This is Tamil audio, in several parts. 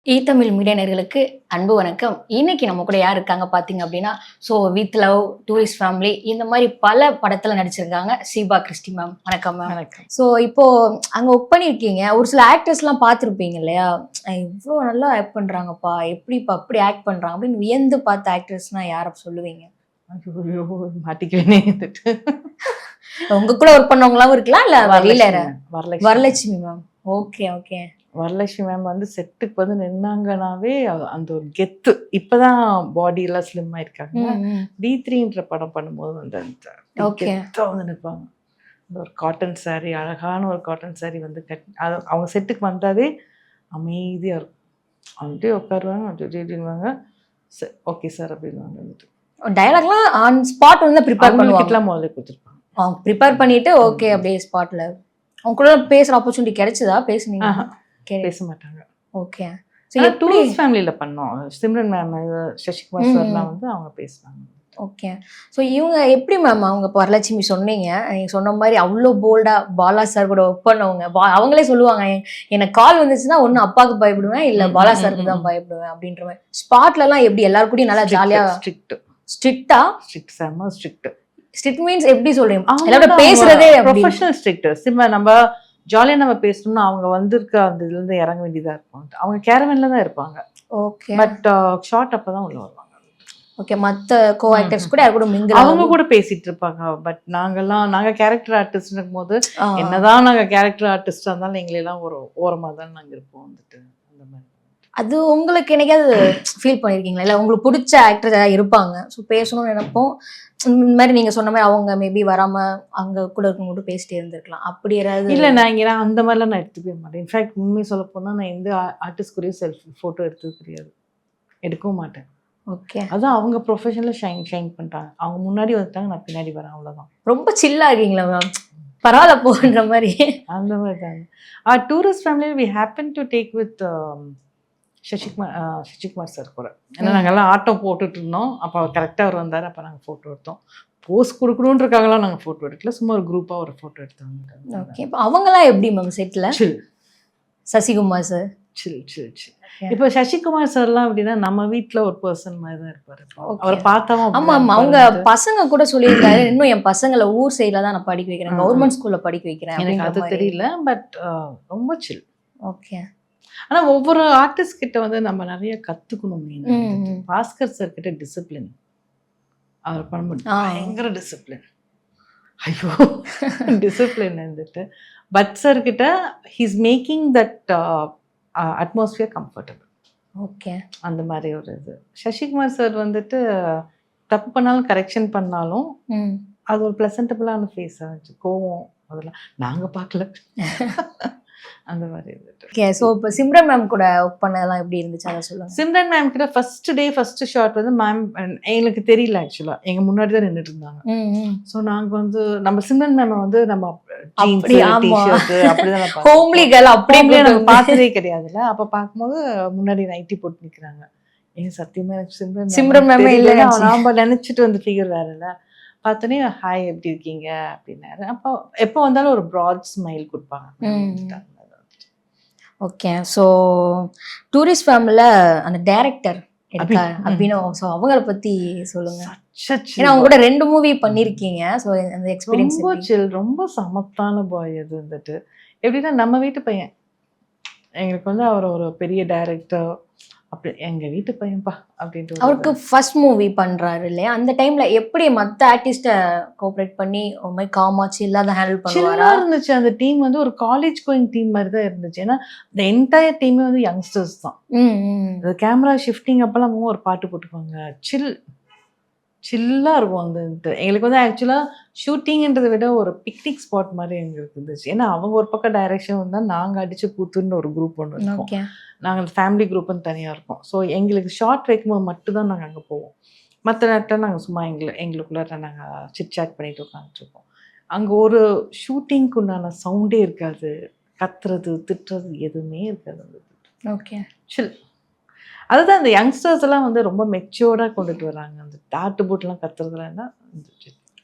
தமிழ் மீடியா நேயர்களுக்கு அன்பு வணக்கம். இன்னைக்கு நம்ம கூட யார் இருக்காங்க பார்த்தீங்க அப்படின்னா, வித் லவ், டூரிஸ்ட் ஃபேமிலி இந்த மாதிரி பல படத்துல நடிச்சிருக்காங்க ஷீபா கிறிஸ்டி மேம். வணக்கம் மேம். வணக்கம். இப்போ அங்க ஒர்க் பண்ணியிருக்கீங்க. ஒரு சில ஆக்டர்ஸ்லாம் பார்த்துருப்பீங்க இல்லையா? இவ்வளோ நல்லா ஆக்ட் பண்றாங்கப்பா, எப்படிப்பா அப்படி ஆக்ட் பண்றாங்க அப்படின்னு வியந்து பார்த்த ஆக்டர்ஸ்னா யாரை சொல்லுவீங்க? ஐயோ, மாட்டிக்குவேனே. உங்க கூட ஒர்க் பண்ணவங்களாவும் இருக்கலாம், இல்ல வெளியில Varalakshmi ma'am. Okay okay. Varalakshmi ma'am வந்து செட்டுக்கு வந்து நின்னாங்கனாவே அந்த ஒரு கெத்து. இப்பதான் பாடி எல்லாம் ஸ்லிம் ஆயிருக்காங்க. B3ன்ற படம் பண்ணும்போது வந்து அந்த கெத்தா வந்து நிற்பாங்க. அந்த ஒரு காட்டன் சாரி, அழகான ஒரு காட்டன் சாரி வந்து அவங்க செட்டுக்கு வந்தாவே அமைதியா இருக்கும். அப்படியே உட்காருவாங்க, அப்படின்வாங்க, ஓகே சார் அப்படின்னு வந்துட்டு டயலாக்லாம் ஆன் ஸ்பாட் வந்து ப்ரிப்பேர் பண்ணுவாங்க. முதல்ல கொடுத்துருப்பாங்க. ப்ரிப்பேர் பண்ணிட்டு ஓகே அப்படியே ஸ்பாட்ல அவங்க கூட பேசுற ஆப்பர்ச்சுனிட்டி கிடைச்சதா? பேசுனீங்க? பேச மாட்டாங்க. ஓகே. டூரிஸ்ட் ஃபேமிலியில பண்ணோம். சிம்ரன் மேம், சசிகுமார் சார்லாம் வந்து அவங்க பேசுனாங்க. ஓகே. இவங்க எப்படி மேம் அவங்க வரலட்சுமி சொன்னீங்க, நீங்க சொன்ன மாதிரி அவ்வளோ போல்டா பாலா சார் கூட ஒர்க் பண்ணவங்க. அவங்களே சொல்லுவாங்க, எனக்கு கால் வந்துச்சுன்னா ஒன்று அப்பாவுக்கு பயப்படுவேன், இல்லை பாலா சாருக்கு தான் பயப்படுவேன் அப்படின்ற மாதிரி. ஸ்பாட்லலாம் எப்படி எல்லாரும் கூடயும் நல்லா ஜாலியா? ஸ்ட்ரிக்டா? ஸ்ட்ரிக்ட், செம்ம ஸ்ட்ரிக்ட். ஸ்ட்ரிக்ட் மீன்ஸ் எப்படி சொல்றீங்க? எல்லாரும் பேசுறதே ப்ரொஃபஷனல் ஸ்ட்ரிக்ட். நம்ம ஜாலியா நம்ம பேசணும்னா அவங்க வந்திருக்க அந்த இதுல இருந்து இறங்க வேண்டியதா இருக்கும். அவங்க கேரவன்ல தான் இருப்பாங்க. ஓகே. பட் ஷார்ட் அப்பதான் உள்ள வருவாங்க. ஓகே. மத்த கோ ஆக்டர்ஸ் கூட யார் கூட மிங்கிள் அவங்க கூட பேசிட்டு இருப்பாங்க. பட் நாங்க கேரக்டர் ஆர்டிஸ்ட் இருக்கும்போது, என்னதான் நாங்க கேரக்டர் ஆர்டிஸ்டா இருந்தாலும் எங்களை எல்லாம் ஒரு ஓரமா தான் நாங்க இருப்போம் வந்துட்டு. அந்த மாதிரி அது உங்களுக்கு என்னைக்காவது ஃபீல் பண்ணியிருக்கீங்களா? இல்லை உங்களுக்கு பிடிச்ச ஆக்டர் இருப்பாங்க, பேசணும்னு நினைப்போம், இந்த மாதிரி நீங்க சொன்ன மாதிரி அவங்க மேபி வராம அங்க கூட இருக்கவங்க பேசிட்டே இருந்திருக்கலாம், அப்படி யாராவது? இல்லை, நான் அந்த மாதிரிலாம் நான் எடுத்துக்கவே மாட்டேன். இன்ஃபேக்ட் உண்மையை சொல்ல போனால் நான் எந்த ஆர்டிஸ்ட் கூடயும் செல்ஃபி ஃபோட்டோ எடுத்தது கிடையாது, எடுக்கவும் மாட்டேன். ஓகே. அதான் அவங்க ப்ரொஃபஷனலில் ஷைன் பண்ணுறாங்க. அவங்க முன்னாடி வந்துட்டாங்க, நான் பின்னாடி வரேன், அவ்வளோதான். ரொம்ப சில்லா இருக்கீங்களா மேம்? பரவாயில்ல போன்ற மாதிரி. அந்த மாதிரி தாங்க. டூரிஸ்ட் ஃபேமிலியில் we happen to take with Sasikumar sir கூட. ஏன்னா நாங்கள்லாம் ஆட்டோ போட்டுட்டு இருந்தோம். அப்போ அவர் கரெக்டாக அவர் வந்தார். அப்போ நாங்கள் ஃபோட்டோ எடுத்தோம். போஸ்ட் கொடுக்கணுன்றக்காகலாம் நாங்கள் ஃபோட்டோ எடுக்கல, சும்மா ஒரு குரூப்பாக ஒரு ஃபோட்டோ எடுத்தாங்க. ஓகே. இப்போ அவங்களாம் எப்படி மேம் செட்டில்? சசிகுமார் சார் சில். இப்போ சசிகுமார் சார்லாம் அப்படின்னா நம்ம வீட்டில் ஒரு பர்சன் மாதிரி தான் இருப்பாரு. அவரை பார்த்தாவும் ஆமாம். அவங்க பசங்க கூட சொல்லியிருக்காரு, இன்னும் என் பசங்களை ஊர் சைடில் தான் நான் படிக்க வைக்கிறேன், கவர்மெண்ட் ஸ்கூலில் படிக்க வைக்கிறேன். எனக்கு அது தெரியல, பட் ரொம்ப சில். ஓகே. ஆனால் ஒவ்வொரு ஆர்டிஸ்ட் கிட்ட வந்து நம்ம நிறைய கற்றுக்கணும். பாஸ்கர் சார் கிட்ட டிசிப்ளின், அவர் பண்ண முடியும், பயங்கர டிசிப்ளின். ஐயோ, டிசிப்ளின் இருந்துட்டு. பட் சார் கிட்ட he's making that atmosphere comfortable. Okay. அந்த மாதிரி ஒரு இது. சசிகுமார் சார் வந்துட்டு தப்பு பண்ணாலும் கரெக்ஷன் பண்ணாலும் அது ஒரு ப்ளசன்டபுளான ஃபேஸாக இருந்துச்சு. கோவம் அதெல்லாம் நாங்கள் பார்க்கல. அந்த மாதிரி இருந்துட்டு. ஓகே. இப்போ சிம்ரன் மேம் கூட ஒர்க் பண்ணதெல்லாம் எப்படி இருந்துச்சு, அதை சொல்லுங்க. சிம்ரன் மேம் கிட்ட ஃபர்ஸ்ட் ஷாட் வந்து மேம் எங்களுக்கு தெரியல, ஆக்சுவலா எங்க முன்னாடி தான் நின்றுட்டு இருந்தாங்க. ஸோ நாங்கள் வந்து நம்ம சிம்ரன் மேம் வந்து நம்ம ஹோம்லி கேர்ள் அப்படியே நம்ம பார்த்ததே கிடையாதுல்ல. அப்போ பார்க்கும்போது முன்னாடி நைட்டி போட்டு நிற்கிறாங்க. ஏன் சத்தியமா எனக்கு சிம்ரன் மேம் இல்லை, நாம நினைச்சிட்டு வந்து ஃபிகர் வேற இல்லை. பார்த்தோன்னே ஹாய் எப்படி இருக்கீங்க அப்படின்னாரு. அப்போ எப்போ வந்தாலும் ஒரு ப்ராட் ஸ்மைல் கொடுப்பாங்க. ஓகே. டூரிஸ்ட் ஃபேமிலியில் அந்த டைரக்டர் இருக்கா அப்படின்னு, அவங்கள பற்றி சொல்லுங்க. ஏன்னா அவங்க கூட 2 மூவி பண்ணியிருக்கீங்க. அந்த எக்ஸ்பீரியன்ஸ் ரொம்ப சில், ரொம்ப சமத்தான பாய். அது வந்துட்டு எப்படின்னா நம்ம வீட்டு பையன். எங்களுக்கு வந்து அவர் ஒரு பெரிய டைரக்டர், அப்படி எங்க வீட்டு பையன்பா அப்படின்ட்டு. அவருக்கு ஃபர்ஸ்ட் மூவி பண்றாரு இல்லையா? அந்த டைம்ல எப்படி மற்ற ஆர்டிஸ்ட கோஆபரேட் பண்ணி ஒரு மாதிரி காமாச்சு இல்லாத ஹேண்டில் பண்ணுவாரா இருந்துச்சு? அந்த டீம் வந்து ஒரு காலேஜ் கோயிங் டீம் மாதிரி தான் இருந்துச்சு. ஏன்னா இந்த என்டையர் டீமே வந்து யங்ஸ்டர்ஸ் தான். கேமரா ஷிஃப்டிங் அப்பெல்லாம் ஒரு பாட்டு போட்டுக்குவாங்க. சில்லாக இருக்கும். அந்த எங்களுக்கு வந்து ஆக்சுவலாக ஷூட்டிங்ன்றதை விட ஒரு பிக்னிக் ஸ்பாட் மாதிரி எங்களுக்கு இருந்துச்சு. ஏன்னா அவங்க ஒரு பக்கம் டைரக்ஷன் வந்தால் நாங்கள் அடிச்சு கூத்துன்னு ஒரு குரூப் ஒன்று இருக்கோம். நாங்கள் ஃபேமிலி குரூப்புன்னு தனியாக இருக்கோம். ஸோ எங்களுக்கு ஷார்ட் வைக்கும்போது மட்டும்தான் நாங்கள் அங்கே போவோம். மற்ற நேரத்தில் நாங்கள் சும்மா எங்களுக்குள்ளார நாங்கள் சிட் சாட் பண்ணிட்டு உட்காந்துருப்போம். அங்கே ஒரு ஷூட்டிங்க்கு உண்டான சவுண்டே இருக்காது, கத்துறது திட்டுறது எதுவுமே இருக்காது. ஓகே. சில். அதுதான் அந்த யங்ஸ்டர்ஸ் எல்லாம் வந்து ரொம்ப மெச்சூர்டாக கொண்டுட்டு வராங்க. அந்த டாட்டு போட்டுலாம் கத்துறதுலாம்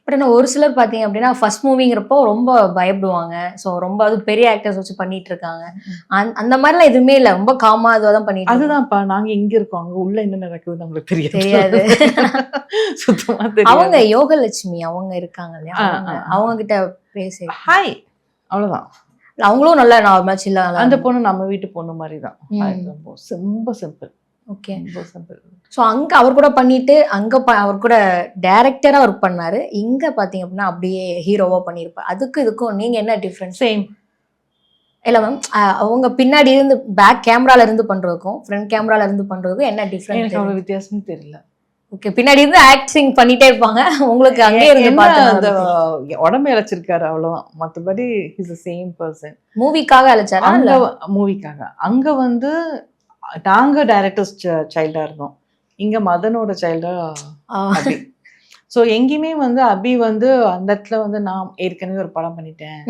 பட் ஆனால் ஒரு சிலர் பார்த்தீங்க அப்படின்னா ஃபர்ஸ்ட் மூவிங்கிறப்போ ரொம்ப பயப்படுவாங்க. ஸோ ரொம்ப அது பெரிய ஆக்டர்ஸ் வச்சு பண்ணிட்டு இருக்காங்க. அந்த மாதிரிலாம் எதுவுமே இல்லை, ரொம்ப காமா அதுவாக தான் பண்ணிட்டு அதுதான்ப்பா, நாங்க இங்க இருக்கோம், அங்க உள்ள என்ன நடக்குது நம்மளுக்கு தெரியாது. சுத்தமா தெரியாது. அவங்க யோகலட்சுமி அவங்க இருக்காங்க இல்லையா, அவங்க கிட்ட பேசி ஹாய் அவ்வளவுதான். அவங்களும் நல்லா நார்மலா சில்லாக அந்த பொண்ணு நம்ம வீட்டு பொண்ணு மாதிரி தான். ரொம்ப சிம்பிள். ஓகே. ரொம்ப சிம்பிள். ஸோ அங்கே அவர் கூட பண்ணிட்டு அங்கே அவர் கூட டைரக்டராக ஒர்க் பண்ணாரு. இங்கே பார்த்தீங்க அப்படின்னா அப்படியே ஹீரோவாக பண்ணியிருப்பார். அதுக்கும் இதுக்கும் நீங்கள் என்ன டிஃப்ரென்ஸ்? சேம் இல்லை மேம், அவங்க பின்னாடி இருந்து பேக் கேமரால இருந்து பண்ணுறதுக்கும் ஃப்ரண்ட் கேமரால இருந்து பண்ணுறதுக்கும் என்ன டிஃப்ரென்ஸ்? எனக்கு அவ்வளோ வித்தியாசமே தெரியல. ஓகே, பின்னாடி இருந்து ஆக்டிங் பண்ணிட்டே இருப்பாங்க, உங்களுக்கு அங்கே இருந்து அந்த உடம்பு இழைச்சிருக்காரு அவ்வளோதான். மற்றபடி இஸ் த சேம் பர்சன். மூவிக்காக அழைச்சாரா? மூவிக்காக. அங்கே வந்து நாங்க டைரக்டர்ஸ் சைல்டா இருந்தோம், இங்க மதனோட சைல்டா அபி. ஸோ எங்கேயுமே வந்து அபி வந்து அந்த இடத்துல வந்து நான் ஏற்கனவே ஒரு படம் பண்ணிட்டேன்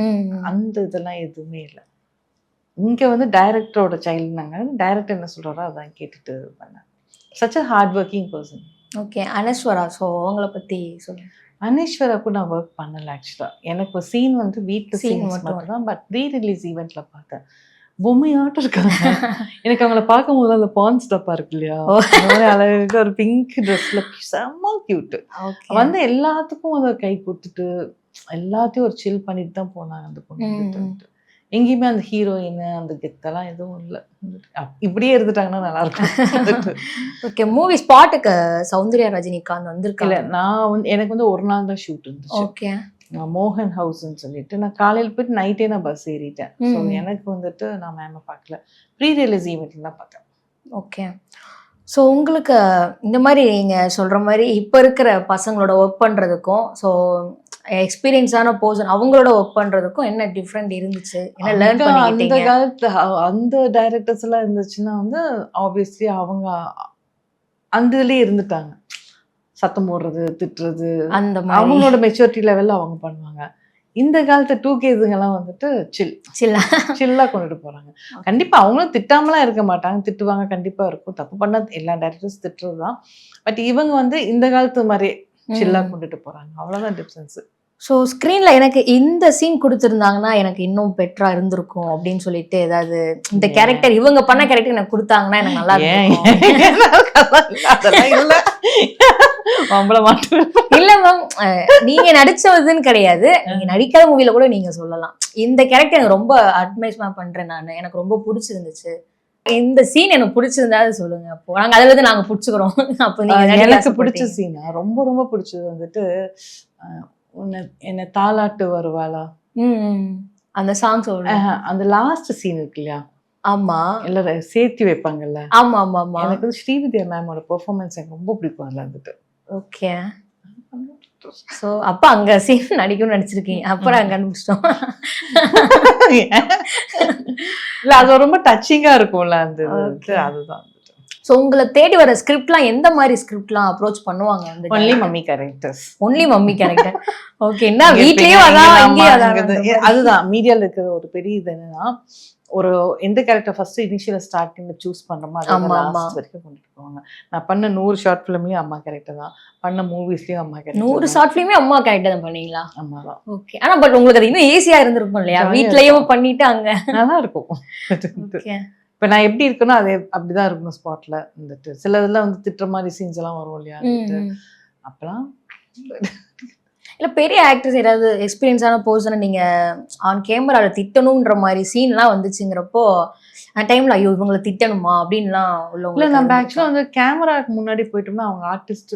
அந்த இதெல்லாம் எதுவுமே இல்லை. இங்க வந்து டைரக்டரோட சைல்டுனாங்க, டைரக்டர் என்ன சொல்றாரோ அதான் கேட்டுட்டு பண்ணேன். Such a hard working person. Okay. Anaswara, so அவங்கள பற்றி சொல்லுங்க. அனீஸ்வராக்கும் நான் ஒர்க் பண்ணல ஆக்சுவலா. எனக்கு சீன் வந்து வீட்டில் சீன் மட்டும் தான், பட் ப்ரீ ரிலீஸ் ஈவெண்ட்ல பார்த்தேன். பொம்மையாட்டம் இருக்காங்க. எனக்கு அவங்கள பார்க்கும்போது அந்த பான் ஸ்டப்பா இருக்கு இல்லையா, அழகாக ஒரு பிங்க் ட்ரெஸ்ல செம்ம கியூட். வந்து எல்லாத்துக்கும் அதை கை கொடுத்துட்டு எல்லாத்தையும் ஒரு சில் பண்ணிட்டு தான் போனாங்க அந்த பொண்ணு. எங்கேயுமே அந்த ஹீரோயின் அந்த கெத்தெல்லாம் எதுவும் இல்லை. இப்படியே இருந்துட்டாங்கன்னா நல்லா இருக்கும். ஓகே. மூவி ஸ்பாட்டுக்கு சௌந்தர்யா ரஜினிகாந்த் வந்திருக்காங்க. இல்லை, நான் வந்து எனக்கு வந்து ஒரு நாள் தான் ஷூட் இருந்துச்சு. ஓகே. நான் மோகன் ஹவுஸ்ன்னு சொல்லிட்டு நான் காலையில் போயிட்டு நைட்டே நான் பஸ் ஏறிட்டேன். ஸோ எனக்கு வந்துட்டு நான் மேமை பார்க்கல, ப்ரீ ரிலீஸ் ஈவெண்ட்ல தான் பார்த்தேன். ஓகே. ஸோ உங்களுக்கு இந்த மாதிரி நீங்கள் சொல்கிற மாதிரி இப்போ இருக்கிற பசங்களோட ஒர்க் பண்ணுறதுக்கும் ஸோ எக்ஸ்பீரியன்ஸான பர்சன் அவங்களோட ஒர்க் பண்ணுறதுக்கும் என்ன டிஃப்ரெண்ட் இருந்துச்சு, என்ன லேர்ன் பண்ணிக்கிட்டீங்க? அந்த காலத்து அந்த டைரக்டர்ஸ் எல்லாம் இருந்துச்சுன்னா வந்து ஆப்வியஸ்லி அவங்க அந்த இதுலேயே இருந்துட்டாங்க. சத்தம் போடுறது, திட்டுறது, அந்த அவங்களோட மெச்சூரிட்டி லெவலில் அவங்க பண்ணுவாங்க. இந்த காலத்து 2Ksங்கெல்லாம் வந்துட்டு சில்லா கொண்டுட்டு போறாங்க. கண்டிப்பா அவங்களும் திட்டாமலாம் இருக்க மாட்டாங்க, திட்டுவாங்க, கண்டிப்பா இருக்கும். தப்பு பண்ண எல்லா டைரக்டர்ஸ் திட்டுறது தான். பட் இவங்க வந்து இந்த காலத்து மாதிரி சில்லா கொண்டுட்டு போறாங்க, அவ்வளவுதான் டிஃபரன்ஸ். ஸோ ஸ்க்ரீன்ல எனக்கு இந்த சீன் கொடுத்துருந்தாங்கன்னா எனக்கு இன்னும் பெட்டரா இருந்திருக்கும் அப்படின்னு சொல்லிட்டு ஏதாவது இந்த கேரக்டர் இவங்க பண்ண கேரக்டர் எனக்கு கொடுத்தாங்கன்னா எனக்கு நல்லா இல்ல மேம், நீங்க நடிச்சதுன்னு கிடையாது, நீங்க நடிக்காத மூவில கூட நீங்க சொல்லலாம். இந்த கேரக்டர் எனக்கு ரொம்ப அட்மைஸ்மா பண்றேன் நான், எனக்கு ரொம்ப பிடிச்சிருந்துச்சு, இந்த சீன் எனக்கு பிடிச்சிருந்தா சொல்லுங்க, அப்போ நாங்க அதுல இருந்து நாங்க பிடிச்சுக்கிறோம். அப்போ நீங்க எனக்கு பிடிச்ச சீனா ரொம்ப ரொம்ப பிடிச்சது வந்துட்டு என்ன தாலாட்டு வருவாளா அந்த சாங் சொல்லுங்க. அந்த லாஸ்ட் சீன் இருக்கு இல்லையா, ஆமா எல்லாரும் சேர்த்து வைப்பாங்கல்ல. ஆமா ஆமா ஆமா. எனக்கு வந்து ஸ்ரீவித்யா மேமோட பெர்ஃபார்மன்ஸ் எனக்கு ரொம்ப பிடிக்கும் அதுல வந்துட்டு. ஓகே. ஸோ அப்ப அங்க சீன் நடிக்கணும்னு நடிச்சிருக்கீங்க, அப்புறம் அங்க கண்டுபிடிச்சிட்டோம். இல்ல அது ரொம்ப டச்சிங்கா இருக்கும்ல அந்த அதுதான். ஸோ உங்களை தேடி வர ஸ்கிரிப்ட்லாம் எந்த மாதிரி ஸ்கிரிப்ட்லாம் அப்ரோச் பண்ணுவாங்க? Only mummy characters. Only mummy character. Okay. என்ன வீட்லயும் அதான் இங்கேயும் அதான். அதுதான் மீடியால இருக்கிற ஒரு பெரிய இது என்னன்னா, ஒரு எந்த கேரக்டர் ஃபர்ஸ்ட் இனிஷியல் ஸ்டார்டிங்ல சூஸ் பண்றோமோ அது லாஸ்ட் வரைக்கும் கொண்டுட்டு போவாங்க. நான் பண்ண 100 ஷார்ட் ஃபிலிம்லயும் அம்மா கேரக்டர் தான், பண்ண மூவிஸ்லயும் அம்மா கேரக்டர். 100 ஷார்ட் ஃபிலிமே அம்மா கேரக்டர் தான் பண்ணீங்களா? அம்மா தான். ஓகே. ஆனா பட் உங்களுக்கு அது இன்னும் ஈஸியா இருந்திருக்கும் இல்லையா, வீட்லயும் பண்ணிட்டு அங்க நல்லா இருக்கும். ஓகே. இப்போ நான் எப்படி இருக்குன்னா அதே அப்படிதான் இருக்கணும் ஸ்பாட்ல வந்துட்டு. சில இதெல்லாம் வந்து திட்டுற மாதிரி சீன்ஸ் எல்லாம் வரும் இல்லையா, அப்பெல்லாம் இல்லை பெரிய ஆக்டர்ஸ் ஏதாவது எக்ஸ்பீரியன்ஸான பர்சனை நீங்கள் ஆன் கேமராவில் திட்டணுன்ற மாதிரி சீன்லாம் வந்துச்சுங்கிறப்போ அந்த டைமில் ஐயோ இவங்களை திட்டணுமா அப்படின்லாம் உள்ளவங்க? இல்லை, நம்ம ஆக்சுவலாக வந்து கேமராக்கு முன்னாடி போயிட்டோம்னா அவங்க ஆர்டிஸ்ட்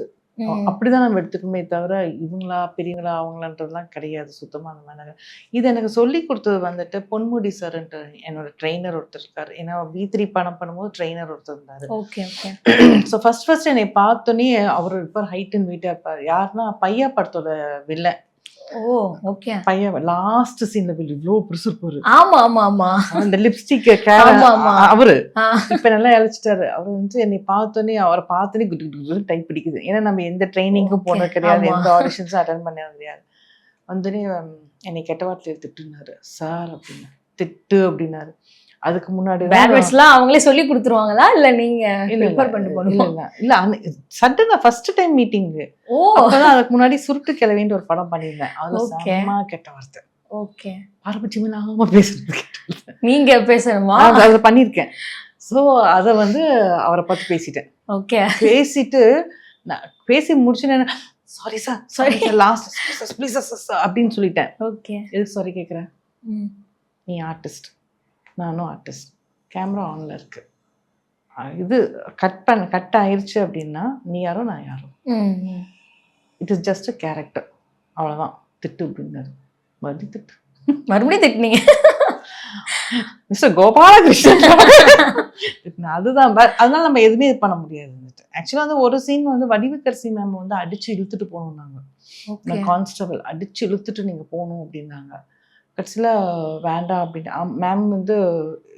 அப்படிதான் நம்ம எடுத்துக்கணுமே தவிர இவங்களா பெரியவங்களா அவங்களான்றதுலாம் கிடையாது சுத்தமாக. அந்த மாதிரி இது எனக்கு சொல்லி கொடுத்தது வந்துட்டு பொன்முடி சார்ன்ட்டு என்னோட ட்ரெயினர் ஒருத்தர் இருக்காரு. ஏன்னா B3 படம் பண்ணும்போது ட்ரெயினர் ஒருத்தர் இருந்தாரு. Okay okay. ஸோ ஃபர்ஸ்ட் என்னை பார்த்தோன்னே அவர் இருப்பார், ஹைட் அண்ட் வெயிட்டாக இருப்பார். யாருன்னா பையா படத்தோட வில்லன். ஓ ஓகே. பையன் லாஸ்ட் சீன்ல இவ்வளோ பெருசு இருப்பாரு. ஆமா ஆமா ஆமா. அந்த லிப்ஸ்டிக் அவரு இப்ப நல்லா இழைச்சிட்டாரு. அவர் வந்து என்னை பார்த்தோன்னே அவரை பார்த்தோன்னே குட்டு டைப் பிடிக்குது. ஏன்னா நம்ம எந்த ட்ரைனிங்கும் போனது கிடையாது, எந்த ஆடிஷன்ஸும் அட்டன் பண்ணது கிடையாது. வந்துனே என்னை கெட்ட வார்த்தையில் திட்டுனாரு. சார் அப்படின்னா திட்டு அப்படின்னாரு. அதுக்கு முன்னாடி பேட்வேர்ட்ஸ்லாம் அவங்களே சொல்லி கொடுத்துருவாங்களா இல்ல நீங்க ப்ரிப்பேர் பண்ணிட்டு போகணுமா? இல்ல சட்டனா ஃபர்ஸ்ட் டைம் மீட்டிங். அப்பதான் அதுக்கு முன்னாடி சுருட்டு கிளவின்னு ஒரு படம் பண்ணியிருந்தேன். அதுல செம்ம கெட்ட வார்த்தை. ஓகே. ஆரம்பிச்சுமில்லாம பேசுறது நீங்க பேசணுமா? அதை பண்ணியிருக்கேன். ஸோ அதை வந்து அவரை பார்த்து பேசிட்டேன். ஓகே. பேசிட்டு நான் பேசி முடிச்சுன்னு sorry sir sorry sir last please sir அப்படின்னு சொல்லிட்டேன். ஓகே. எதுக்கு சாரி கேட்குறேன்? நீ ஆர்டிஸ்ட், நானும் ஆர்டிஸ்ட், கேமரா ஆன்ல இருக்கு, இது கட் ஆயிடுச்சு அப்படின்னா நீ யாரோ நான் யாரோ, it is just a character, அவ்வளோதான். திட்டு அப்படின்னாரு. மறுபடியும் திட்டுனீங்க மிஸ்டர் கோபாலகிருஷ்ணன். அதுதான். அதனால நம்ம எதுவுமே இது பண்ண முடியாது. ஆக்சுவலாக வந்து ஒரு சீன் வந்து வடிவுக்கரசி மேம் வந்து அடிச்சு இழுத்துட்டு போகணும். நாங்கள் கான்ஸ்டபிள் அடிச்சு இழுத்துட்டு நீங்க போகணும் அப்படின்னாங்க. கடைசியில் வேண்டாம் அப்படின்னு மேம் வந்து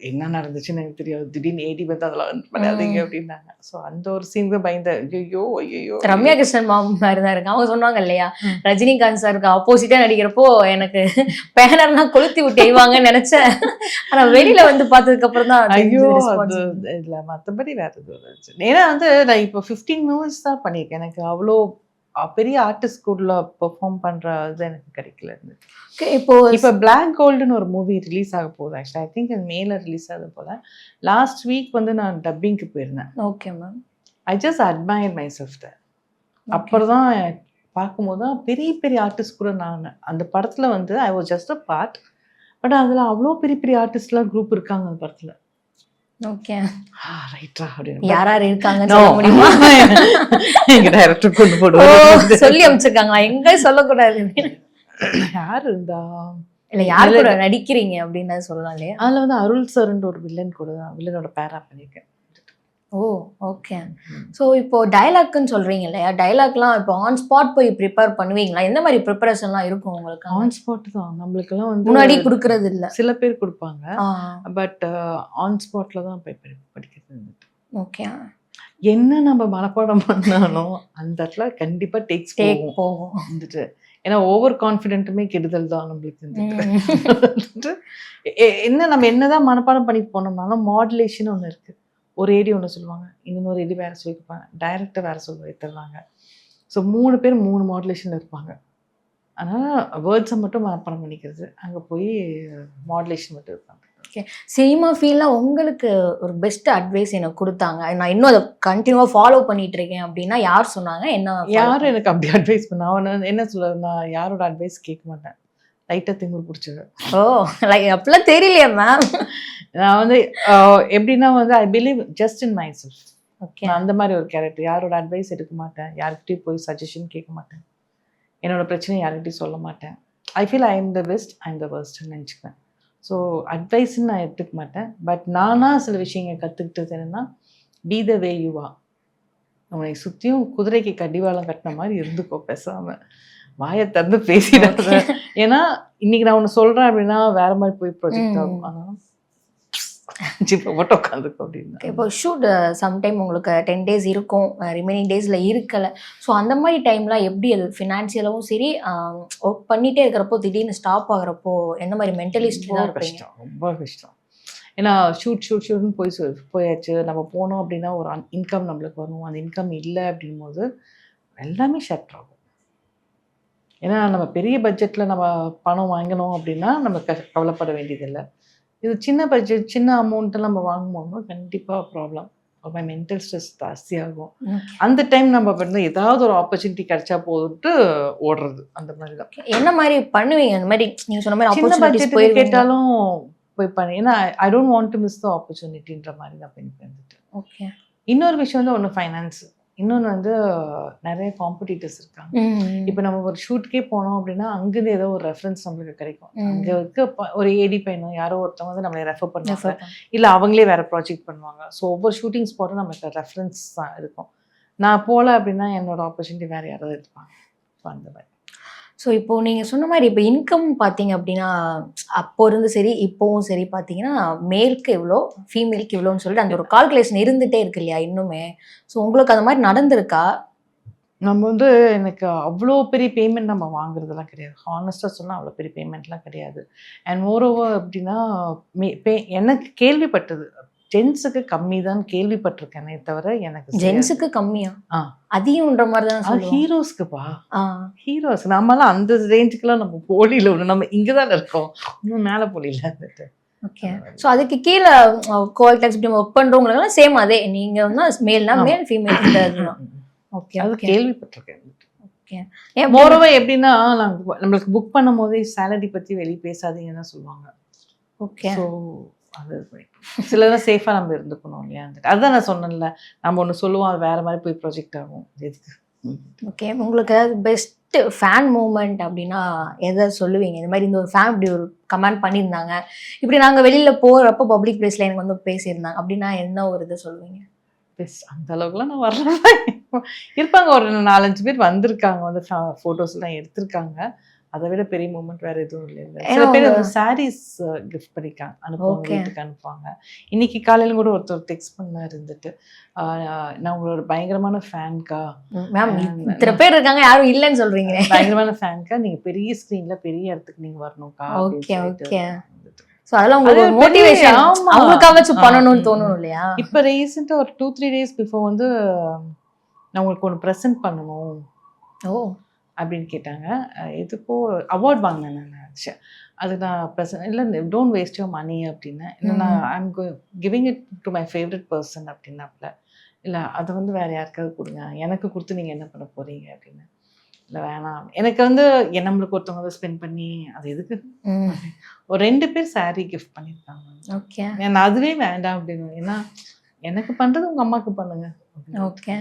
என்ன நடந்துச்சுன்னு எனக்கு தெரியாது, திடீர்னு ஏடி வந்து அதெல்லாம் பண்ணாதீங்க அப்படின்னாங்க. ஸோ அந்த ஒரு சீன் தான் பயந்தேன். ஐயோ ஐயோ. ரம்யா கிருஷ்ணன் மேம் மாதிரி தான் இருக்கு. அவங்க சொன்னாங்க இல்லையா, ரஜினிகாந்த் சாருக்கு ஆப்போசிட்டா நடிக்கிறப்போ எனக்கு பேனர்லாம் கொளுத்தி விட்டு எய்வாங்கன்னு நினைச்சேன். ஆனா வெளியில வந்து பார்த்ததுக்கு அப்புறம் தான் ஐயோ அது இல்லை, மற்றபடி வேற எதுவும். ஏன்னா வந்து நான் இப்போ 15 மூவிஸ் தான் பண்ணியிருக்கேன். எனக்கு அவ்வளோ பெரிய ஆர்டிஸ்ட் ஸ்கூல்ல பெர்ஃபார்ம் பண்ற இது எனக்கு கிடைக்கல. இப்போ பிளாக் கோல்டுன்னு ஒரு மூவி ரிலீஸ் ஆக போகுது. ஆக்சுவலி ஐ திங்க் மேல ரிலீஸ் ஆகுது போல. லாஸ்ட் வீக் வந்து நான் டப்பிங்க்கு போயிருந்தேன். Okay ma'am. I just admire myself there. அப்புறம் தான் பார்க்கும்போது தான் பெரிய பெரிய ஆர்டிஸ்ட் கூட நான் அந்த படத்துல வந்து I was just a part. But அதுல அவ்வளோ பெரிய பெரிய ஆர்டிஸ்ட்லாம் குரூப் இருக்காங்க அந்த படத்துல. ஓகே. ரைட்டா அப்படின்னு யார் யார் இருக்காங்கன்னு சொல்ல முடியுமா? எங்க டைரக்டர் கொண்டு போடுவாங்க, சொல்லி அனுப்பிச்சிருக்காங்களா? எங்க சொல்லக்கூடாது. யார் இருந்தா இல்ல யார் கூட நடிக்கிறீங்க அப்படின்னு சொல்லலாம் இல்லையா? அதுல வந்து அருள் சார்ன்ற ஒரு வில்லன் கூட தான், வில்லனோட பேரா பண்ணியிருக்கேன். ஓ ஓகே. ஸோ இப்போ டைலாக்னு சொல்றீங்க இல்லையா, டைலாக்லாம் இப்போ ஆன் ஸ்பாட் போய் ப்ரிப்பேர் பண்ணுவீங்களா? எந்த மாதிரி ப்ரிப்பரேஷன்லாம் இருக்கும் உங்களுக்கு? ஆன் ஸ்பாட் தான். நம்மளுக்கெல்லாம் வந்து முன்னாடி கொடுக்கறது இல்லை, சில பேர் கொடுப்பாங்க. பட் ஆன் ஸ்பாட்ல தான் போய் படிக்கிறது. ஓகே. என்ன நம்ம மனப்பாடம் பண்ணாலும் அந்த இடத்துல கண்டிப்பா டேக்ஸ் போகும் வந்துட்டு. ஏன்னா ஓவர் கான்ஃபிடென்ட்டுமே கெடுதல் தான் நம்மளுக்கு வந்துட்டு. என்ன நம்ம என்னதான் மனப்பாடம் பண்ணிட்டு போனோம்னாலும் மாடுலேஷன் ஒன்று இருக்கு. ஒரு ஏடி ஒன்று சொல்லுவாங்க, இன்னொரு ஏடி வேற சொல்லியிருப்பாங்க, டைரக்டர் வேற தருவாங்க. ஸோ 3 பேர் 3 மாடுலேஷன்ல இருப்பாங்க. அதனால வேர்ட்ஸை மட்டும் மனப்பாடம் பண்ணிக்கிறது, அங்கே போய் மாடுலேஷன் மட்டும் இருப்பாங்க. ஓகே. சினிமா ஃபீல்டில் உங்களுக்கு ஒரு பெஸ்ட் அட்வைஸ் எனக்கு கொடுத்தாங்க, நான் இன்னும் அதை கண்டினியூவாக ஃபாலோ பண்ணிட்டு இருக்கேன் அப்படின்னா யார் சொன்னாங்க? என்ன யாரும் எனக்கு அப்படி அட்வைஸ் பண்ண, அவன் என்ன சொல்ல, நான் யாரோட அட்வைஸ் கேட்க மாட்டேன். லைட்டாக திமிர் பிடிச்சது. ஓ லைக் அப்படிலாம் தெரியலையா மேம்? நான் வந்து எப்படின்னா வந்து I believe just in my self. Okay. நான் அந்த மாதிரி ஒரு கேரக்டர். யாரோட அட்வைஸ் எடுக்க மாட்டேன், யார்கிட்டையும் போய் சஜஷன் கேட்க மாட்டேன், என்னோட பிரச்சனை யார்கிட்டையும் சொல்ல மாட்டேன். I feel I am the best, I am the பெஸ்ட்னு நினச்சிக்குவேன். ஸோ அட்வைஸ்ன்னு நான் எடுத்துக்க மாட்டேன். பட் நானாக சில விஷயங்கள் கற்றுக்கிட்டது என்னென்னா, be the way you are. உன்னை சுற்றியும் குதிரைக்கு கடிவாளம் கட்டின மாதிரி இருந்துக்கோ, பேசாமல் வாயை திறந்து பேசிடாத. ஏன்னா இன்னைக்கு நான் ஒன்று சொல்கிறேன் அப்படின்னா வேற மாதிரி போய் ப்ரொஜெக்ட் ஆகும். ஆனால் இப்போ ஷூட் சம்டைம் உங்களுக்கு 10 days இருக்கும், ரிமைனிங் டேஸில் இருக்கலை. ஸோ அந்த மாதிரி டைம்லாம் எப்படி அது ஃபினான்ஷியலாகவும் சரி ஒர்க் பண்ணிகிட்டே இருக்கிறப்போ திடீர்னு ஸ்டாப் ஆகுறப்போ எந்த மாதிரி மென்டலி ஸ்ட்ரெஸ்ஸாக இருப்பீங்க? ரொம்ப கஷ்டம். ஏன்னா ஷூட்னு போயாச்சு, நம்ம போனோம் அப்படின்னா ஒரு இன்கம் நம்மளுக்கு வரும். அந்த இன்கம் இல்லை அப்படின் போது எல்லாமே ஷட் ஆகும். ஏன்னா நம்ம பெரிய பட்ஜெட்டில் நம்ம பணம் வாங்கணும் அப்படின்னா நம்ம கவலைப்பட வேண்டியதில்லை. இது சின்ன பட்ஜெட், சின்ன அமௌண்ட்டில் நம்ம வாங்கும்போது கண்டிப்பாக ப்ராப்ளம், மென்டல் ஸ்ட்ரெஸ் ஜாஸ்தியாகும். அந்த டைம் நம்ம வந்து ஏதாவது ஒரு ஆப்பர்ச்சுனிட்டி கிடைச்சா போதுட்டு ஓடுறது, அந்த மாதிரி தான். என்ன மாதிரி பண்ணுவீங்க? அந்த மாதிரி நீங்கள் சொன்ன மாதிரி சின்ன பட்ஜெட் கேட்டாலும் போய் பண்ணி, ஏன்னா I don't want to miss the ஆப்பர்ச்சுனிட்டின்ற மாதிரி தான் வந்துட்டு. ஓகே. இன்னொரு விஷயம் வந்து ஒன்று ஃபைனான்ஸ், இன்னொன்று வந்து நிறைய காம்படிட்டர்ஸ் இருக்காங்க. இப்போ நம்ம ஒரு ஷூட்கே போனோம் அப்படின்னா அங்கேருந்து ஏதோ ஒரு ரெஃபரன்ஸ் நம்மளுக்கு கிடைக்கும். அங்கே இருக்க ஒரு ஏடி பையனும் யாரோ ஒருத்தவங்க வந்து நம்மளை ரெஃபர் பண்ணுவாங்க, இல்லை அவங்களே வேற ப்ராஜெக்ட் பண்ணுவாங்க. ஸோ ஒவ்வொரு ஷூட்டிங் ஸ்பாட்டும் நமக்கு ரெஃபரன்ஸ் தான் இருக்கும். நான் போகல அப்படின்னா என்னோட ஆப்பர்ச்சுனிட்டி வேறு யாராவது இருப்பாங்க. ஸோ அந்த மாதிரி. ஸோ இப்போது நீங்கள் சொன்ன மாதிரி இப்போ இன்கம் பார்த்தீங்க அப்படின்னா அப்போ இருந்து சரி இப்போவும் சரி பார்த்தீங்கன்னா மேலுக்கு எவ்வளோ ஃபீமேலுக்கு இவ்வளோன்னு சொல்லிட்டு அந்த ஒரு கால்குலேஷன் இருந்துகிட்டே இருக்கு இல்லையா இன்னுமே? ஸோ உங்களுக்கு அந்த மாதிரி நடந்திருக்கா? நம்ம வந்து எனக்கு அவ்வளோ பெரிய பேமெண்ட் நம்ம வாங்குறதெல்லாம் கிடையாது. ஹானஸ்ட்டாக சொன்னால் அவ்வளோ பெரிய பேமெண்ட்லாம் கிடையாது. அண்ட் மோரோவர் அப்படின்னா எனக்கு கேள்விப்பட்டது ஜென்ஸுக்கு கம்மி தான் கேள்விப்பட்டிருக்கேனே தவிர எனக்கு ஜென்ஸுக்கு கம்மியா? ஆ அதிகம்ன்ற மாதிரி தான் அது சொல்லுவாங்க. ஹீரோஸ்க்குப்பா. ஹீரோஸ் நம்மலாம் அந்த ரேஞ்சுக்குலாம் நம்ம போலியில் ஒன்று நம்ம இங்கே தான் இருக்கோம், இன்னும் மேலே போலியில் இருந்துட்டு. ஓகே. ஸோ அதுக்கு கீழே கோஆக்டர்ஸ் இப்படி ஒர்க் பண்ணுறவங்களுக்கெல்லாம் சேம் அதே, நீங்கள் வந்து மேல்னா மேல், ஃபீமேல் இந்த இதுதான். ஓகே, அது கேள்விப்பட்டிருக்கேன். ஓகே. மோரோவர் எப்படின்னா நம்மளுக்கு புக் பண்ணும் போதே சேலரி பற்றி வெளியே பேசாதீங்கன்னு தான் சொல்லுவாங்க. ஓகே. ஸோ அது சிலதான் சேஃபாக நம்ம இருந்துக்கணும் இல்லையா. அதுதான் நான் சொன்னேன்ல, நம்ம ஒன்று சொல்லுவோம் அது வேற மாதிரி போய் ப்ரொஜெக்ட் ஆகும். எதுக்கு? ஓகே. உங்களுக்கு பெஸ்ட் ஃபேன் மூமெண்ட் அப்படின்னா எதை சொல்லுவீங்க? இந்த மாதிரி இந்த ஒரு ஃபேன் இப்படி ஒரு கமெண்ட் பண்ணியிருந்தாங்க, இப்படி நாங்கள் வெளியில் போகிறப்போ பப்ளிக் பிளேஸில் எனக்கு வந்து பேசியிருந்தாங்க அப்படின்னா என்ன ஒரு இதை சொல்லுவீங்க? அந்த அளவுக்குலாம் நான் வரல. இருப்பாங்க ஒரு 4-5 பேர் வந்திருக்காங்க, வந்து ஃபோட்டோஸ்லாம் எடுத்திருக்காங்க. அதை விட பெரிய மூமெண்ட் வேற எதுவும் இல்லை. சில பேர் அந்த சாரீஸ் கிஃப்ட் பண்ணிக்காங்க, அனுப்புவாங்க, வீட்டுக்கு அனுப்புவாங்க. இன்னைக்கு காலையில கூட ஒருத்தர் டெக்ஸ்ட் பண்ணா இருந்துட்டு, நான் உங்களோட பயங்கரமான ஃபேன்கா மேம், இத்தனை பேர் இருக்காங்க யாரும் இல்லைன்னு சொல்றீங்க, பயங்கரமான ஃபேன்கா, நீங்க பெரிய ஸ்கிரீன்ல பெரிய இடத்துக்கு நீங்க வரணும்க்கா. Okay okay. ஸோ அதெல்லாம் உங்களுக்கு ஒரு மோட்டிவேஷன், அவங்களுக்காக பண்ணணும்னு தோணணும் இல்லையா? இப்போ ரீசெண்டாக ஒரு 2-3 டேஸ் பிஃபோர் வந்து நான் உங்களுக்கு ஒன்று ப்ரெசென்ட் பண்ணணும் அப்படின்னு கேட்டாங்க. எதுக்கோ அவார்ட் வாங்கினேன் நான் நினச்சேன். அது நான் ப்ரெசென்ட் இல்லை, டோன்ட் வேஸ்ட் யுவர் மணி அப்படின்னு. இல்லைன்னா I'm giving it to my favourite person அப்படின்னாப்புல. இல்லை அதை வந்து வேறு யாருக்காவது கொடுங்க, எனக்கு கொடுத்து நீங்கள் என்ன பண்ண போகிறீங்க அப்படின்னு. இல்லை வேணாம், எனக்கு வந்து நம்மளுக்கு ஒருத்தவங்க தான் ஸ்பெண்ட் பண்ணி அது எதுக்கு. ஒரு 2 பேர் சாரீ கிஃப்ட் பண்ணியிருக்காங்க. ஓகே. நான் அதுவே வேண்டாம் அப்படின்னு. ஏன்னா எனக்கு பண்ணுறது உங்கள் அம்மாவுக்கு பண்ணுங்க. ஓகே.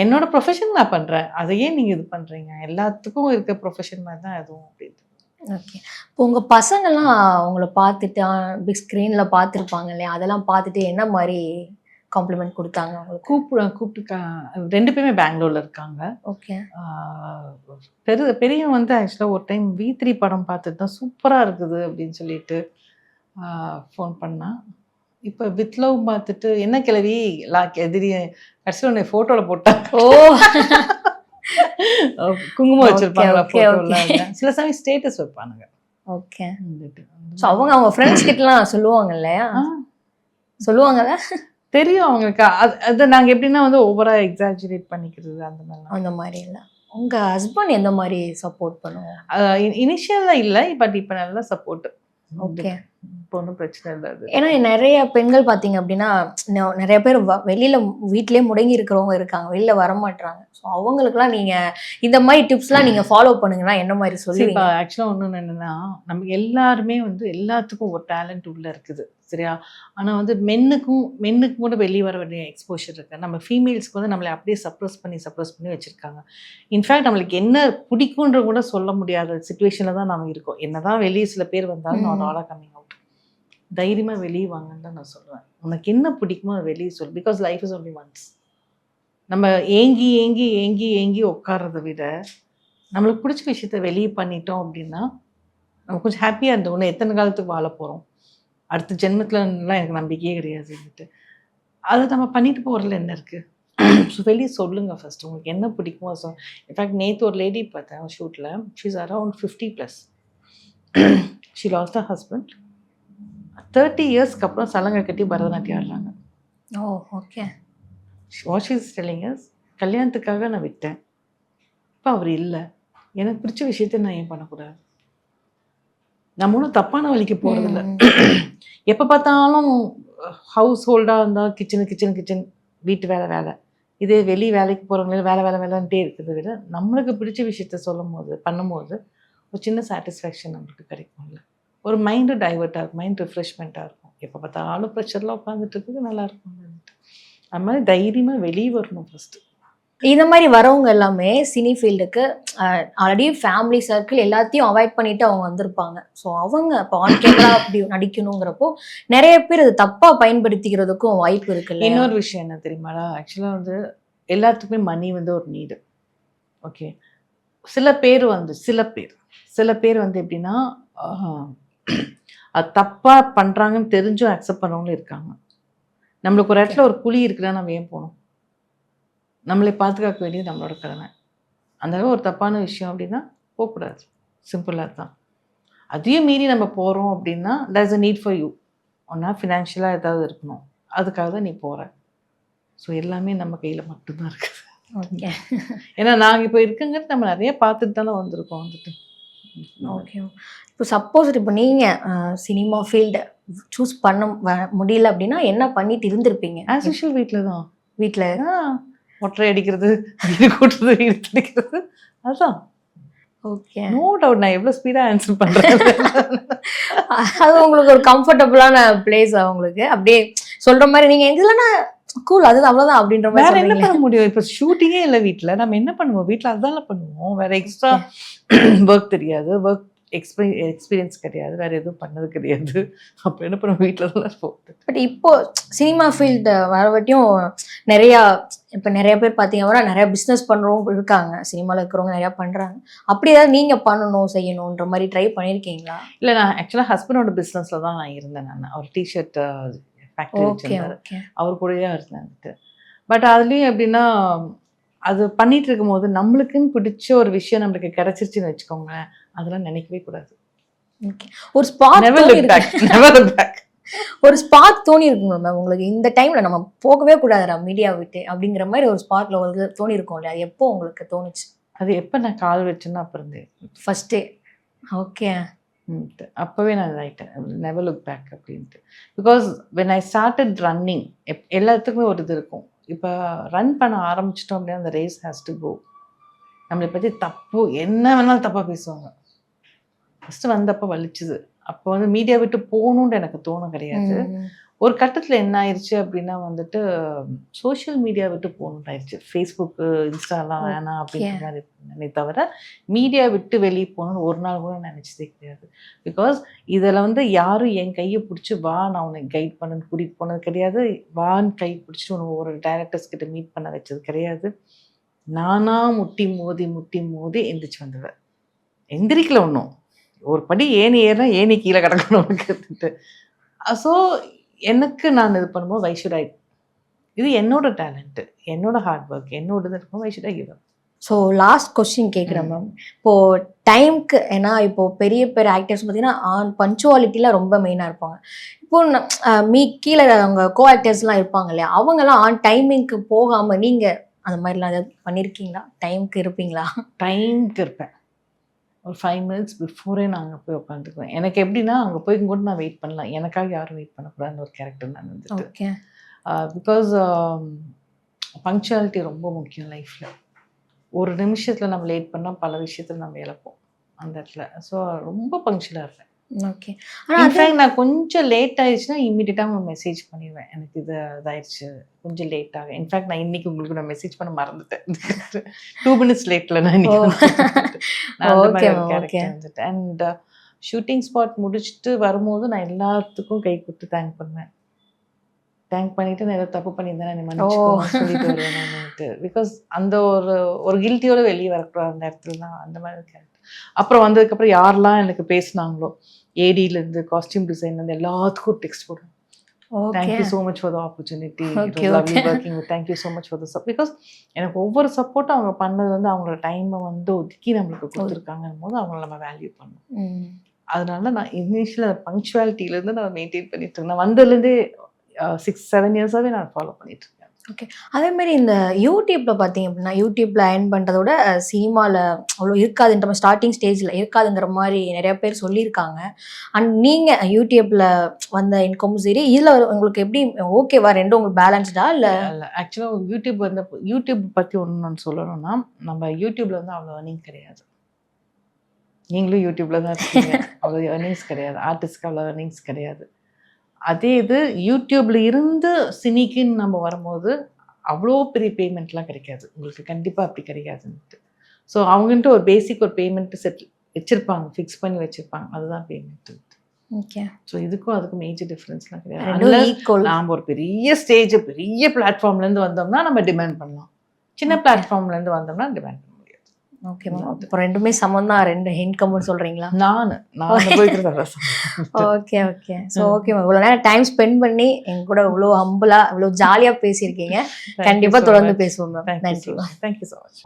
என்னோட ப்ரொஃபஷன் நான் பண்ணுறேன், அதையே நீங்கள் இது பண்ணுறீங்க, எல்லாத்துக்கும் இருக்க ப்ரொஃபஷன் மாதிரி தான் எதுவும் அப்படின்ட்டு. ஓகே. இப்போ உங்கள் பசங்கள்லாம் உங்களை பார்த்துட்டு பிக் ஸ்க்ரீனில் பார்த்துருப்பாங்க இல்லையா, அதெல்லாம் பார்த்துட்டு என்ன மாதிரி காம்ப்ளிமெண்ட் கொடுத்தாங்க உங்களுக்கு? கூப்பிட்டு 2 பேருமே பெங்களூர்ல இருக்காங்க. ஓகே. பெரியவன் வந்து ஆக்சுவலாக ஒரு டைம் V3 படம் பார்த்துட்டு தான் சூப்பராக இருக்குது அப்படின்னு சொல்லிட்டு ஃபோன் பண்ணா. இப்போ வித் லவ் பார்த்துட்டு என்ன கிளவி எதிரி கடைசியில் உன்னை ஃபோட்டோவில் போட்டாங்க. ஓ, குங்குமம் வச்சிருப்பாங்களா, சில சமயம் ஸ்டேட்டஸ் வைப்பானுங்க. ஓகே. ஸோ அவங்க ஃப்ரெண்ட்ஸ் கிட்டலாம் சொல்லுவாங்க இல்லையா? சொல்லுவாங்கல்ல, தெரியும் அவங்களுக்கு. அது நாங்கள் எப்படின்னா வந்து ஓவரா எக்ஸாஜுரேட் பண்ணிக்கிறது அந்த மாதிரி இல்லை. உங்கள் ஹஸ்பண்ட் எந்த மாதிரி சப்போர்ட் பண்ணுவோம்? இனிஷியலாக இல்லை, பட் இப்போ நல்லா சப்போர்ட். ஓகே. இப்போ ஒன்றும் பிரச்சனை இல்லை. ஏன்னா நிறைய பெண்கள் பார்த்தீங்க அப்படின்னா நிறைய பேர் வெளியில் வீட்டிலே முடங்கி இருக்கிறவங்க இருக்காங்க, வெளியில் வரமாட்டாங்க. ஸோ அவங்களுக்குலாம் நீங்கள் இந்த மாதிரி டிப்ஸ்லாம் நீங்கள் ஃபாலோ பண்ணுங்கன்னா என்ன மாதிரி சொல்லுவீங்க? ஆக்சுவலாக ஒன்று என்னென்னா, நம்ம எல்லாருமே வந்து எல்லாத்துக்கும் ஒரு டேலண்ட் உள்ளே இருக்குது சரியா. ஆனால் வந்து மென்னுக்கும் கூட வெளியே வர வேண்டிய எக்ஸ்போஷர் இருக்குது. நம்ம ஃபீமேல்ஸ்க்கு வந்து நம்மளை அப்படியே சப்ரஸ் பண்ணி வச்சுருக்காங்க. இன்ஃபேக்ட் நம்மளுக்கு என்ன பிடிக்குன்ற கூட சொல்ல முடியாத சுச்சுவேஷனில் தான் நம்ம இருக்கோம். என்ன தான் வெளியே சில பேர் வந்தாலும் நான் ஆளாக கம்மிங் அவுட். தைரியமாக வெளியே வாங்கன்னு தான் நான் சொல்லுவேன். உனக்கு என்ன பிடிக்குமோ அதை வெளியே சொல். Because life is only once. நம்ம ஏங்கி ஏங்கி ஏங்கி ஏங்கி உட்கார்றதை விட நம்மளுக்கு பிடிச்ச விஷயத்த வெளியே பண்ணிட்டோம் அப்படின்னா நம்ம கொஞ்சம் ஹாப்பியாக இருந்தோம். ஒன்று எத்தனை காலத்துக்கு வாழ போகிறோம், அடுத்த ஜென்மத்துலலாம் எனக்கு நம்பிக்கையே கிடையாதுன்ட்டு. அதை நம்ம பண்ணிட்டு போகிறதுல என்ன இருக்குது? ஸோ வெளியே சொல்லுங்கள் ஃபஸ்ட்டு உங்களுக்கு என்ன பிடிக்குமோ. ஸோ இன்ஃபேக்ட் நேற்று ஒரு லேடி பார்த்தேன் ஷூட்டில். She's around 50+. She lost her husband. 30 இயர்ஸ்க்கு அப்புறம் சலங்கை கட்டி பரதநாட்டியம் ஆடுறாங்க. Oh, okay. What she is telling us, கல்யாணத்துக்காக நான் விட்டேன், இப்போ அவர் இல்லை, எனக்கு பிடிச்ச விஷயத்த நான் ஏன் பண்ணக்கூடாது? நம்ம ஒன்றும் தப்பான வழிக்கு போகிறதில்ல. எப்போ பார்த்தாலும் ஹவுஸ் ஹோல்டாக இருந்தால் கிச்சன் வீட்டு வேலை இதே வெளி வேலைக்கு போகிறவங்களே வேலைன்ட்டே இருக்கிறத விட நம்மளுக்கு பிடிச்ச விஷயத்த பண்ணும்போது ஒரு சின்ன சாட்டிஸ்ஃபேக்ஷன் நம்மளுக்கு கிடைக்கும்ல. ஒரு மைண்டு டைவர்ட்டாக இருக்கும், மைண்ட் ரிஃப்ரெஷ்மெண்ட்டாக இருக்கும். எப்போ பார்த்தாலும் ப்ரெஷரில் உட்காந்துட்டு இருக்குது நல்லாயிருக்கும். அது மாதிரி தைரியமாக வெளியே வரணும் ஃபஸ்ட்டு. இந்த மாதிரி வரவங்க எல்லாமே சினி ஃபீல்டுக்கு ஆல்ரெடி ஃபேமிலி சர்க்கிள் எல்லாத்தையும் அவாய்ட் பண்ணிட்டு அவங்க வந்திருப்பாங்க. ஸோ அவங்க இப்போ ஆன் கேமரா அப்படி நடிக்கணுங்கிறப்போ நிறைய பேர் அது தப்பாக பயன்படுத்திக்கிறதுக்கும் வாய்ப்பு இருக்குல்ல. இன்னொரு விஷயம் என்ன தெரியுமாடா, ஆக்சுவலாக வந்து எல்லாத்துக்குமே மணி வந்து ஒரு நீடு. ஓகே. சில பேர் வந்து எப்படின்னா அது தப்பாக பண்ணுறாங்கன்னு தெரிஞ்சும் அக்செப்ட் பண்ணுறவங்களும் இருக்காங்க. நம்மளுக்கு ஒரு இடத்துல ஒரு குழி இருக்குன்னா நம்ம ஏன் போகணும்? நம்மளை பாதுகாக்க வேண்டியது நம்மளோட கடமை. அந்த ஒரு தப்பான விஷயம் அப்படின்னா போகக்கூடாது. சிம்பிளாக தான். அதையும் மீறி நம்ம போகிறோம் அப்படின்னா there's a need for you. ஒன்றா ஃபினான்ஷியலாக ஏதாவது இருக்கணும், அதுக்காக தான் நீ போகிற. ஸோ எல்லாமே நம்ம கையில் மட்டும்தான் இருக்குது. ஓகே. ஏன்னா நாங்கள் இப்போ இருக்குங்கிறது நம்ம நிறைய பார்த்துட்டு தானே வந்திருக்கோம் வந்துட்டு. ஓகே. இப்போ சப்போஸ் இப்போ நீங்கள் சினிமா ஃபீல்டு சூஸ் பண்ண முடியல அப்படின்னா என்ன பண்ணிட்டு இருந்திருப்பீங்க? ஆஸ் யூஷுவல் வீட்டில் தான். வீட்டில் ஒற்றை அடிக்கிறது, வீடு கூட்டுறது, வீடு துடைக்கிறது, அதுதான். ஓகே. No doubt. நான் எவ்வளோ ஸ்பீடாக ஆன்சர் பண்ணுறேன். அது உங்களுக்கு ஒரு கம்ஃபர்டபுளான பிளேஸ். அவங்களுக்கு அப்படியே சொல்கிற மாதிரி நீங்கள் எதுலன்னா கூல் அது அவ்வளோதான் அப்படின்ற மாதிரி. வேற என்ன பண்ண முடியும்? இப்போ ஷூட்டிங்கே இல்லை வீட்டில், நம்ம என்ன பண்ணுவோம்? வீட்டில் அதுதான் பண்ணுவோம். வேற எக்ஸ்ட்ரா ஒர்க் தெரியாது, ஒர்க் எக்ஸ்பீரியன்ஸ் கிடையாது, வேற எதுவும் பண்ணது கிடையாது. அப்போ என்ன பண்ணுவோம்? வீட்டில் தான் இருப்போம். பட் இப்போ சினிமா ஃபீல்டு வரவட்டியும் நிறையா இப்போ நிறைய பேர் பார்த்தீங்கன்னா நிறையா பிஸ்னஸ் பண்ணுறவங்க இருக்காங்க, சினிமாவில் இருக்கிறவங்க நிறையா பண்ணுறாங்க. அப்படி ஏதாவது நீங்கள் பண்ணணும் செய்யணுன்ற மாதிரி ட்ரை பண்ணியிருக்கீங்களா? இல்லை, நான் ஆக்சுவலாக ஹஸ்பண்டோட பிஸ்னஸில் தான் நான் இருந்தேன். நான் அவர் டிஷர்ட் ஃபேக்ட்ரி வச்சிருந்தாரு, அவர் கூடயே இருந்தேன். பட் அதுலேயும் எப்படின்னா அது பண்ணிட்டு இருக்கும் போது நம்மளுக்குன்னு பிடிச்ச ஒரு விஷயம் நம்மளுக்கு கிடைச்சிருச்சுன்னு வச்சுக்கோங்க, அதெல்லாம் நினைக்கவே கூடாது. ஒரு ஸ்பாட் ஒரு ஸ்பாட் தோணி இருக்குங்க மேம் உங்களுக்கு, இந்த டைம்ல நம்ம போகவே கூடாதுடா மீடியா விட்டு அப்படிங்கிற மாதிரி ஒரு ஸ்பாட்ல உங்களுக்கு தோணி இருக்கும் இல்லையா? அது எப்போ உங்களுக்கு தோணுச்சு? அது எப்போ நான் கால் வச்சேன்னா அப்போ இருந்து ஃபர்ஸ்டே. ஓகே. அப்போவே நான் இதாகிட்டேன், நெவர் லுக் பேக் அப்படின்ட்டு. Because when I started running, எல்லாத்துக்குமே ஒரு இது இருக்கும். இப்போ ரன் பண்ண ஆரம்பிச்சிட்டோம் அப்படின்னா அந்த ரேஸ் ஹேஸ் டு கோ. நம்மளை பற்றி தப்பு என்ன வேணாலும் தப்பாக பேசுவாங்க. ஃபஸ்ட்டு வந்தப்போ வலிச்சுது. அப்போ வந்து மீடியா விட்டு போகணுன்னு எனக்கு தோணும் கிடையாது. ஒரு கட்டத்தில் என்ன ஆயிடுச்சு அப்படின்னா வந்துட்டு சோஷியல் மீடியா விட்டு போகணுன்னு ஆயிடுச்சு. ஃபேஸ்புக்கு, இன்ஸ்டாலாம் வேணாம் அப்படின்ற மாதிரி இருந்தேனே தவிர மீடியா விட்டு வெளியே போகணுன்னு ஒரு நாள் கூட நினச்சதே கிடையாது. பிகாஸ் இதில் வந்து யாரும் என் கையை பிடிச்சி வா நான் உனக்கு கைட் பண்ணுன்னு கூட்டிகிட்டு போனது கிடையாது. வான்னு கை பிடிச்சிட்டு உனக்கு ஒரு டைரக்டர்ஸ் கிட்ட மீட் பண்ண வச்சது கிடையாது. நானாக முட்டி மோதி எந்திரிச்சு வந்துடுவேன். எந்திரிக்கல ஒன்றும், ஒரு படி ஏணி ஏறினா ஏணி கீழே கிடக்கணும்னு. ஸோ எனக்கு நான் இது பண்ணும்போது வை ஷுட் ஐ, இது என்னோட டேலண்ட்டு, என்னோட ஹார்ட் ஒர்க், என்னோட இது இருக்கும், why should I give up. So last question கேட்குறேன் மேம். இப்போது டைமுக்கு, ஏன்னா இப்போது பெரிய பெரிய ஆக்டர்ஸ் பார்த்தீங்கன்னா பஞ்சுவாலிட்டியில் ரொம்ப மெயினாக இருப்பாங்க. இப்போ கீழே அவங்க கோ ஆக்டர்ஸ்லாம் இருப்பாங்க இல்லையா, அவங்கெல்லாம் ஆன் டைமிங்க்கு போகாமல் நீங்கள் அந்த மாதிரிலாம் ஏதாவது பண்ணியிருக்கீங்களா? டைமுக்கு இருப்பீங்களா? டைமுக்கு இருப்பேன். ஒரு 5 minutes பிஃபோரே நான் அங்கே போய் உட்காந்துக்குவேன். எனக்கு எப்படின்னா அங்கே போய் கூட நான் வெயிட் பண்ணலாம், எனக்காக யாரும் வெயிட் பண்ணக்கூடாதுன்னு ஒரு கேரக்டர் நான் வந்துட்டு. பிகாஸ் பங்க்சுவாலிட்டி ரொம்ப முக்கியம் லைஃப்பில். ஒரு நிமிஷத்தில் நம்ம லேட் பண்ணால் பல விஷயத்தில் நம்ம இழப்போம் அந்த இடத்துல. ஸோ ரொம்ப பங்க்சுவலாக இருப்பேன். ஓகே. இன்ஃபேக்ட் நான் கொஞ்சம் லேட் ஆயிடுச்சுன்னா இம்மீடியட்டாக உங்களுக்கு மெசேஜ் பண்ணிடுவேன், எனக்கு இதாயிடுச்சு கொஞ்சம் லேட்டாக. இன்ஃபேக்ட் நான் இன்னைக்கு உங்களுக்கு நான் மெசேஜ் பண்ண மறந்துட்டேன். 2 minutes லேட்டில் நான் இன்னைக்கு வந்துட்டு. அண்ட் ஷூட்டிங் ஸ்பாட் முடிச்சுட்டு வரும்போது நான் எல்லாத்துக்கும் கை கொடுத்து தேங்க் பண்ணுவேன். தேங்க் பண்ணிட்டு நான் ஏதாவது தப்பு பண்ணியிருந்தேன் நீ மன்னிச்சுக்கோன்னு சொல்லிட்டு வருவேன் நான்ட்டு. பிகாஸ் அந்த ஒரு கில்ட்டியோட வெளியே வரக்கூடாது அந்த இடத்துல தான், அந்த மாதிரி கேரக்டர். அப்புறம் வந்ததுக்கப்புறம் யாரெல்லாம் எனக்கு பேசினாங்களோ, ஏடியிலேருந்து காஸ்டியூம் டிசைன்லேருந்து எல்லாத்துக்கும் டெக்ஸ்ட் போடுவேன். Thank you so much for the opportunity, lovely working with, thank you so much for the support. Because எனக்கு ஒவ்வொரு சப்போர்ட்டும் அவங்க பண்ணது வந்து அவங்களோட டைமை வந்து ஒதுக்கி நம்மளுக்கு கொடுத்துருக்காங்கன்னும் போது அவங்கள நம்ம வேல்யூ பண்ணணும். அதனால நான் இனிஷியல் பங்க்சுவாலிட்டியிலேருந்து நான் மெயின்டைன் பண்ணிட்டு இருக்கேன். நான் வந்ததுலேருந்தே 6-7 இயர்ஸாகவே நான் ஃபாலோ பண்ணிட்டு இருக்கேன். ஓகே. அதேமாதிரி இந்த யூடியூப்பில் பார்த்தீங்க அப்படின்னா, யூடியூப்பில் அயர்ன் பண்ணுறதோட சினிமாவில் அவ்வளோ இருக்காதுன்ற மாதிரி, ஸ்டார்டிங் ஸ்டேஜில் இருக்காதுங்கிற மாதிரி நிறையா பேர் சொல்லியிருக்காங்க. அண்ட் நீங்கள் யூடியூப்பில் வந்த இன்கமும் சரி, இதில் உங்களுக்கு எப்படி ஓகேவா, ரெண்டும் உங்களுக்கு பேலன்ஸ்டா? இல்லை ஆக்சுவலாக யூடியூப் பற்றி ஒன்று நான் சொல்லணும்னா, நம்ம யூடியூப்பில் வந்து அவ்வளோ ஏர்னிங் கிடையாது. நீங்களும் யூடியூப்பில் தான் இருக்கீங்க, அவ்வளோ ஏர்னிங்ஸ் கிடையாது. ஆர்டிஸ்ட்க்கு அவ்வளோ ஏர்னிங்ஸ் கிடையாது. அதே இது யூடியூப்ல இருந்து சினிக்குன்னு நம்ம வரும்போது அவ்வளோ பெரிய பேமெண்ட்லாம் கிடைக்காது உங்களுக்கு, கண்டிப்பாக அப்படி கிடைக்காதுன்ட்டு. ஸோ அவங்கன்ட்டு ஒரு பேசிக் ஒரு பேமெண்ட் செட் வச்சுருப்பாங்க, ஃபிக்ஸ் பண்ணி வச்சுருப்பாங்க, அதுதான் பேமெண்ட். ஓகே. ஸோ இதுக்கும் அதுக்கும் மேஜர் டிஃப்ரென்ஸ்லாம் கிடையாது. நாம் ஒரு பெரிய ஸ்டேஜ், பெரிய பிளாட்ஃபார்ம்லேருந்து வந்தோம்னா நம்ம டிமாண்ட் பண்ணலாம், சின்ன பிளாட்ஃபார்ம்லேருந்து வந்தோம்னா டிமாண்ட் பண்ண முடியாது. Okay ma'am. இப்போ ரெண்டுமே சமம் தான், ரெண்டு இன்கம்னு சொல்றீங்களா? நான் போயிட்டு okay okay. So okay ma'am, இவ்வளோ நேரம் டைம் ஸ்பெண்ட் பண்ணி எங்க கூட இவ்வளோ ஹம்பிளா இவ்வளோ ஜாலியா பேசியிருக்கீங்க. கண்டிப்பா தொடர்ந்து பேசுவோம் மேம். நன்றி மேம். Thank you so much.